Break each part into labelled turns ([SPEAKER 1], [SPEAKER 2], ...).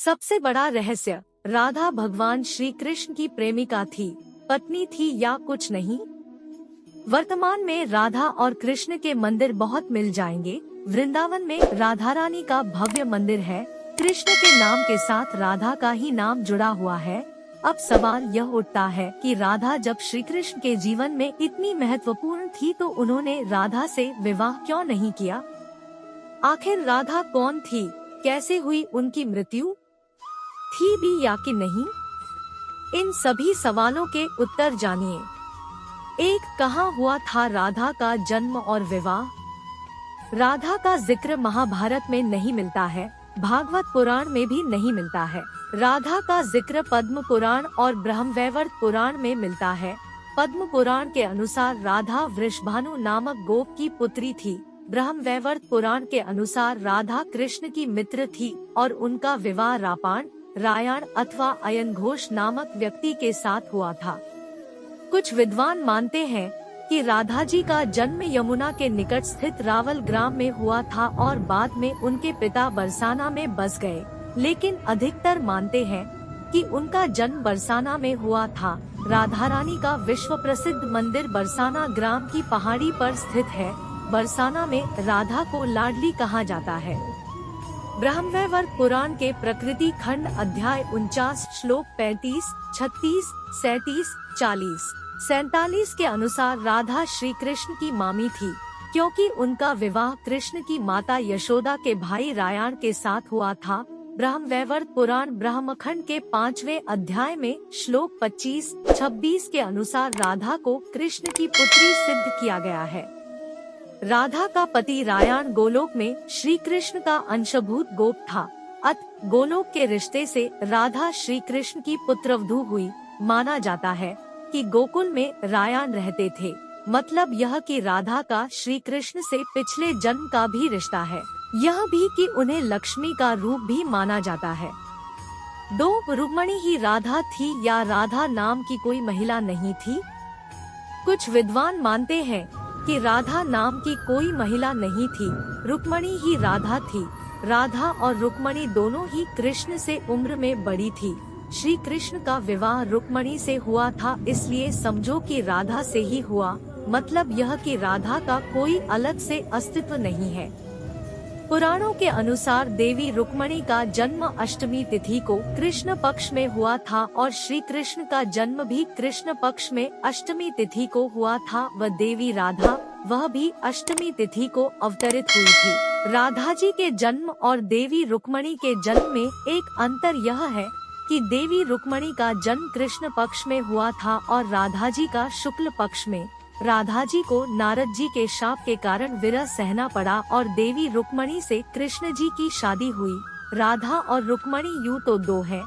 [SPEAKER 1] सबसे बड़ा रहस्य, राधा भगवान श्री कृष्ण की प्रेमिका थी, पत्नी थी या कुछ नहीं। वर्तमान में राधा और कृष्ण के मंदिर बहुत मिल जाएंगे। वृंदावन में राधा रानी का भव्य मंदिर है। कृष्ण के नाम के साथ राधा का ही नाम जुड़ा हुआ है। अब सवाल यह उठता है कि राधा जब श्री कृष्ण के जीवन में इतनी महत्वपूर्ण थी तो उन्होंने राधा से विवाह क्यों नहीं किया? आखिर राधा कौन थी? कैसे हुई उनकी मृत्यु? थी भी या कि नहीं? इन सभी सवालों के उत्तर जानिए। एक, कहाँ हुआ था राधा का जन्म और विवाह? राधा का जिक्र महाभारत में नहीं मिलता है, भागवत पुराण में भी नहीं मिलता है। राधा का जिक्र पद्म पुराण और ब्रह्मवैवर्त पुराण में मिलता है। पद्म पुराण के अनुसार राधा वृषभानु नामक गोप की पुत्री थी। ब्रह्मवैवर्त पुराण के अनुसार राधा कृष्ण की मित्र थी और उनका विवाह रापाण, रायण अथवा अयन घोष नामक व्यक्ति के साथ हुआ था। कुछ विद्वान मानते हैं कि राधा जी का जन्म यमुना के निकट स्थित रावल ग्राम में हुआ था और बाद में उनके पिता बरसाना में बस गए, लेकिन अधिकतर मानते हैं कि उनका जन्म बरसाना में हुआ था। राधा रानी का विश्व प्रसिद्ध मंदिर बरसाना ग्राम की पहाड़ी पर स्थित है। बरसाना में राधा को लाडली कहा जाता है। ब्रह्मवैवर्त पुराण के प्रकृति खंड अध्याय 49 श्लोक 35, 36, 37, 40, 47 के अनुसार राधा श्री कृष्ण की मामी थी, क्योंकि उनका विवाह कृष्ण की माता यशोदा के भाई रायण के साथ हुआ था। ब्रह्मवैवर्त पुराण ब्रह्मखंड के 5वें अध्याय में श्लोक 25, 26 के अनुसार राधा को कृष्ण की पुत्री सिद्ध किया गया है। राधा का पति रायण गोलोक में श्री कृष्ण का अंशभूत गोप था। गोलोक के रिश्ते से राधा श्री कृष्ण की पुत्रवधू हुई। माना जाता है कि गोकुल में रायण रहते थे, मतलब यह कि राधा का श्री कृष्ण से पिछले जन्म का भी रिश्ता है। यह भी कि उन्हें लक्ष्मी का रूप भी माना जाता है। 2, रुक्मणी ही राधा थी या राधा नाम की कोई महिला नहीं थी? कुछ विद्वान मानते हैं कि राधा नाम की कोई महिला नहीं थी, रुक्मणी ही राधा थी। राधा और रुक्मणी दोनों ही कृष्ण से उम्र में बड़ी थी। श्री कृष्ण का विवाह रुक्मणी से हुआ था, इसलिए समझो कि राधा से ही हुआ, मतलब यह कि राधा का कोई अलग से अस्तित्व नहीं है। पुराणों के अनुसार देवी रुक्मणी का जन्म अष्टमी तिथि को कृष्ण पक्ष में हुआ था और श्री कृष्ण का जन्म भी कृष्ण पक्ष में अष्टमी तिथि को हुआ था। व देवी राधा वह भी अष्टमी तिथि को अवतरित हुई थी। राधा जी के जन्म और देवी रुक्मणी के जन्म में एक अंतर यह है कि देवी रुक्मणी का जन्म कृष्ण पक्ष में हुआ था और राधा जी का शुक्ल पक्ष में। राधा जी को नारद जी के शाप के कारण विरह सहना पड़ा और देवी रुक्मणी से कृष्ण जी की शादी हुई। राधा और रुक्मणी यूं तो दो हैं,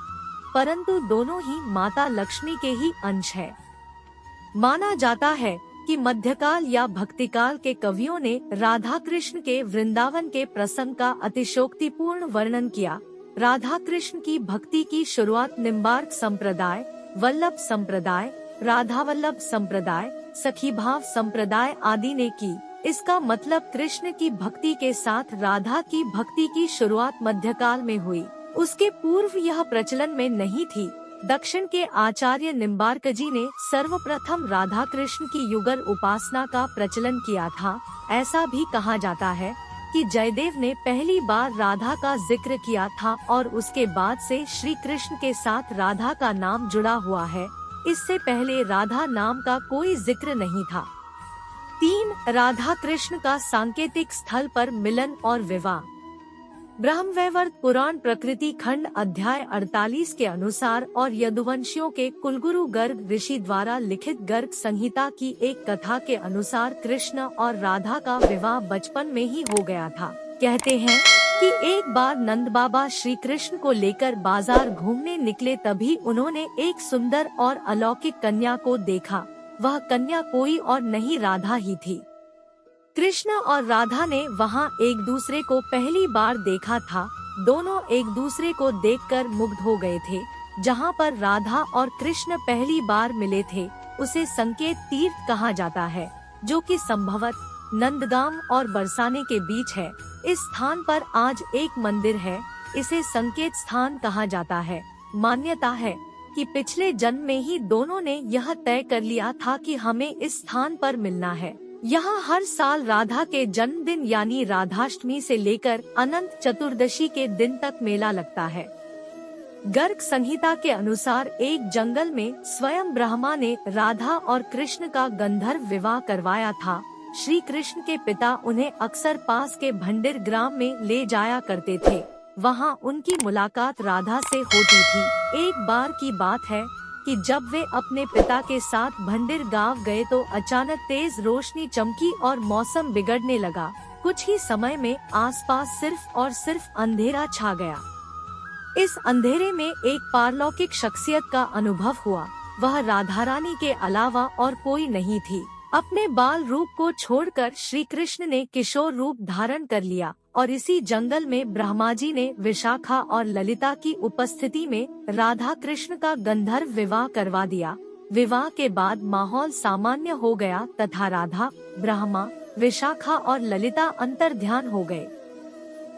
[SPEAKER 1] परंतु दोनों ही माता लक्ष्मी के ही अंश है। माना जाता है कि मध्यकाल या भक्तिकाल के कवियों ने राधा कृष्ण के वृंदावन के प्रसंग का अतिशोक्तिपूर्ण वर्णन किया। राधा कृष्ण की भक्ति की शुरुआत निम्बार्क संप्रदाय, वल्लभ संप्रदाय, राधा वल्लभ संप्रदाय, सखी भाव संप्रदाय आदि ने की। इसका मतलब कृष्ण की भक्ति के साथ राधा की भक्ति की शुरुआत मध्यकाल में हुई। उसके पूर्व यह प्रचलन में नहीं थी। दक्षिण के आचार्य निम्बार्क जी ने सर्वप्रथम राधा कृष्ण की युगल उपासना का प्रचलन किया था। ऐसा भी कहा जाता है कि जयदेव ने पहली बार राधा का जिक्र किया था और उसके बाद से श्री कृष्ण के साथ राधा का नाम जुड़ा हुआ है। इससे पहले राधा नाम का कोई जिक्र नहीं था। 3, राधा कृष्ण का सांकेतिक स्थल पर मिलन और विवाह। ब्रह्मवैवर्त पुराण प्रकृति खंड अध्याय 48 के अनुसार और यदुवंशियों के कुलगुरु गर्ग ऋषि द्वारा लिखित गर्ग संहिता की एक कथा के अनुसार कृष्ण और राधा का विवाह बचपन में ही हो गया था। कहते हैं कि एक बार नंद बाबा श्री कृष्ण को लेकर बाजार घूमने निकले, तभी उन्होंने एक सुंदर और अलौकिक कन्या को देखा। वह कन्या कोई और नहीं राधा ही थी। कृष्ण और राधा ने वहां एक दूसरे को पहली बार देखा था। दोनों एक दूसरे को देखकर मुग्ध हो गए थे। जहां पर राधा और कृष्ण पहली बार मिले थे उसे संकेत तीर्थ कहा जाता है, जो कि संभवत नंदगाम और बरसाने के बीच है। इस स्थान पर आज एक मंदिर है। इसे संकेत स्थान कहा जाता है। मान्यता है कि पिछले जन्म में ही दोनों ने यह तय कर लिया था कि हमें इस स्थान पर मिलना है। यहाँ हर साल राधा के जन्मदिन यानी राधाष्टमी से लेकर अनंत चतुर्दशी के दिन तक मेला लगता है। गर्ग संहिता के अनुसार एक जंगल में स्वयं ब्रह्मा ने राधा और कृष्ण का गंधर्व विवाह करवाया था। श्री कृष्ण के पिता उन्हें अक्सर पास के भंडिर ग्राम में ले जाया करते थे। वहाँ उनकी मुलाकात राधा से होती थी। एक बार की बात है कि जब वे अपने पिता के साथ भंडिर गांव गए तो अचानक तेज रोशनी चमकी और मौसम बिगड़ने लगा। कुछ ही समय में आसपास सिर्फ और सिर्फ अंधेरा छा गया। इस अंधेरे में एक पारलौकिक शख्सियत का अनुभव हुआ। वह राधा रानी के अलावा और कोई नहीं थी। अपने बाल रूप को छोड़कर श्री कृष्ण ने किशोर रूप धारण कर लिया और इसी जंगल में ब्रह्मा जी ने विशाखा और ललिता की उपस्थिति में राधा कृष्ण का गंधर्व विवाह करवा दिया। विवाह के बाद माहौल सामान्य हो गया तथा राधा, ब्रह्मा, विशाखा और ललिता अंतर्ध्यान हो गए।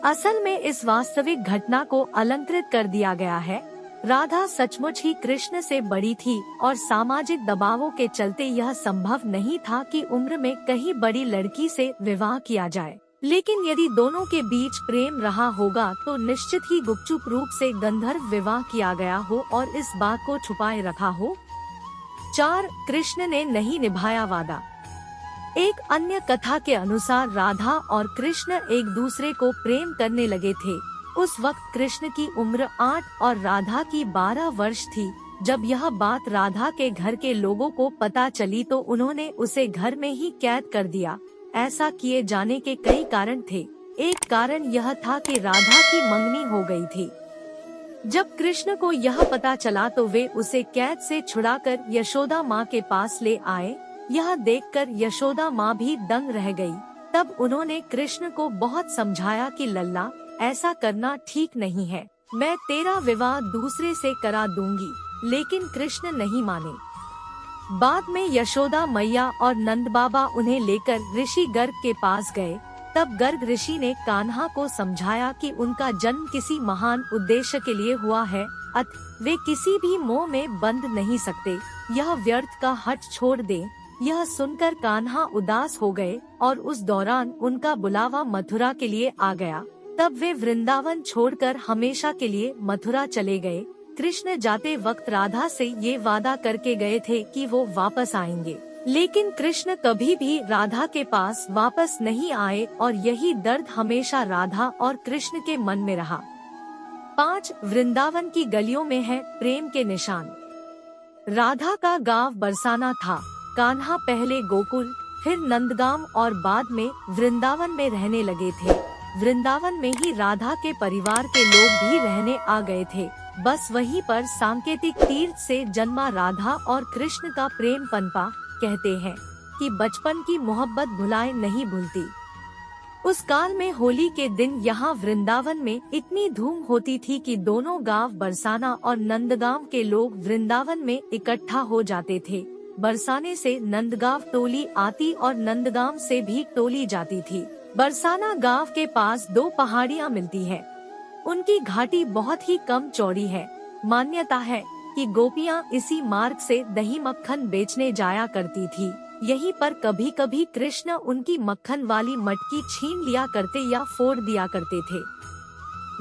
[SPEAKER 1] असल में इस वास्तविक घटना को अलंकृत कर दिया गया है। राधा सचमुच ही कृष्ण से बड़ी थी और सामाजिक दबावों के चलते यह संभव नहीं था कि उम्र में कहीं बड़ी लड़की से विवाह किया जाए। लेकिन यदि दोनों के बीच प्रेम रहा होगा तो निश्चित ही गुपचुप रूप से गंधर्व विवाह किया गया हो और इस बात को छुपाए रखा हो। 4. कृष्ण ने नहीं निभाया वादा। एक अन्य कथा के अनुसार राधा और कृष्ण एक दूसरे को प्रेम करने लगे थे। उस वक्त कृष्ण की उम्र 8 और राधा की 12 वर्ष थी। जब यह बात राधा के घर के लोगों को पता चली तो उन्होंने उसे घर में ही कैद कर दिया। ऐसा किए जाने के कई कारण थे। एक कारण यह था कि राधा की मंगनी हो गई थी। जब कृष्ण को यह पता चला तो वे उसे कैद से छुड़ाकर यशोदा माँ के पास ले आए। यह देखकर यशोदा माँ भी दंग रह गई। तब उन्होंने कृष्ण को बहुत समझाया कि लल्ला, ऐसा करना ठीक नहीं है। मैं तेरा विवाह दूसरे से करा दूंगी। लेकिन कृष्ण नहीं माने। बाद में यशोदा मैया और नंद बाबा उन्हें लेकर ऋषि गर्ग के पास गए। तब गर्ग ऋषि ने कान्हा को समझाया कि उनका जन्म किसी महान उद्देश्य के लिए हुआ है, अतः वे किसी भी मोह में बंध नहीं सकते। यह व्यर्थ का हठ छोड़ दे। यह सुनकर कान्हा उदास हो गए और उस दौरान उनका बुलावा मथुरा के लिए आ गया। तब वे वृंदावन छोड़कर हमेशा के लिए मथुरा चले गए। कृष्ण जाते वक्त राधा से ये वादा करके गए थे कि वो वापस आएंगे, लेकिन कृष्ण कभी भी राधा के पास वापस नहीं आए और यही दर्द हमेशा राधा और कृष्ण के मन में रहा। 5. वृंदावन की गलियों में है प्रेम के निशान। राधा का गांव बरसाना था। कान्हा पहले गोकुल, फिर नंदगाम और बाद में वृंदावन में रहने लगे थे। वृंदावन में ही राधा के परिवार के लोग भी रहने आ गए थे। बस वहीं पर सांकेतिक तीर्थ से जन्मा राधा और कृष्ण का प्रेम पनपा। कहते हैं कि बचपन की मोहब्बत भुलाए नहीं भूलती। उस काल में होली के दिन यहाँ वृंदावन में इतनी धूम होती थी कि दोनों गांव बरसाना और नंदगांव के लोग वृंदावन में इकट्ठा हो जाते थे। बरसाने से नंदगांव टोली आती और नंदगांव से भी टोली जाती थी। बरसाना गांव के पास 2 पहाड़ियाँ मिलती है। उनकी घाटी बहुत ही कम चौड़ी है। मान्यता है कि गोपियाँ इसी मार्ग से दही मक्खन बेचने जाया करती थी। यहीं पर कभी कभी कृष्ण उनकी मक्खन वाली मटकी छीन लिया करते या फोड़ दिया करते थे।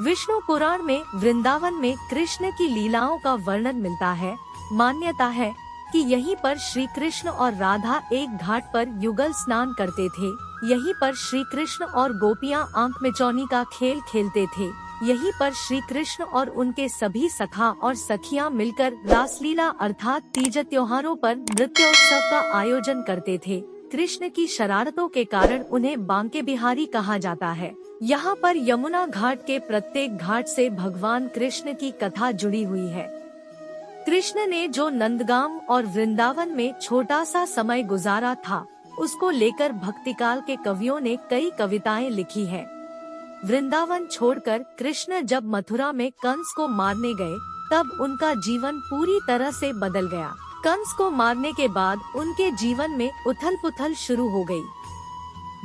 [SPEAKER 1] विष्णु पुराण में वृंदावन में कृष्ण की लीलाओं का वर्णन मिलता है। मान्यता है कि यहीं पर श्री कृष्ण और राधा एक घाट पर युगल स्नान करते थे। यहीं पर श्री कृष्ण और गोपियां आंख मिचौनी का खेल खेलते थे। यहीं पर श्री कृष्ण और उनके सभी सखा और सखियां मिलकर रासलीला अर्थात तीज त्योहारों पर नृत्योत्सव का आयोजन करते थे। कृष्ण की शरारतों के कारण उन्हें बांके बिहारी कहा जाता है। यहाँ पर यमुना घाट के प्रत्येक घाट से भगवान कृष्ण की कथा जुड़ी हुई है। कृष्ण ने जो नंदगाम और वृंदावन में छोटा सा समय गुजारा था, उसको लेकर भक्तिकाल के कवियों ने कई कविताएं लिखी है। वृंदावन छोड़कर कृष्ण जब मथुरा में कंस को मारने गए, तब उनका जीवन पूरी तरह से बदल गया। कंस को मारने के बाद उनके जीवन में उथल पुथल शुरू हो गई।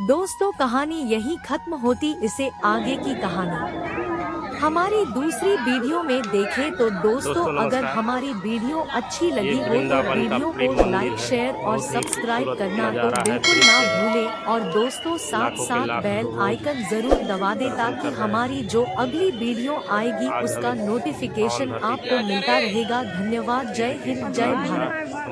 [SPEAKER 1] दोस्तों, कहानी यही खत्म होती, इसे आगे की कहानी हमारी दूसरी वीडियो में देखें तो दोस्तों अगर हमारी वीडियो अच्छी लगी हो तो वीडियो को लाइक शेयर और सब्सक्राइब करना तो बिल्कुल ना भूलें और दोस्तों साथ साथ बेल आइकन जरूर दबा दें ताकि हमारी जो अगली वीडियो आएगी उसका नोटिफिकेशन आपको मिलता रहेगा। धन्यवाद। जय हिंद, जय भारत।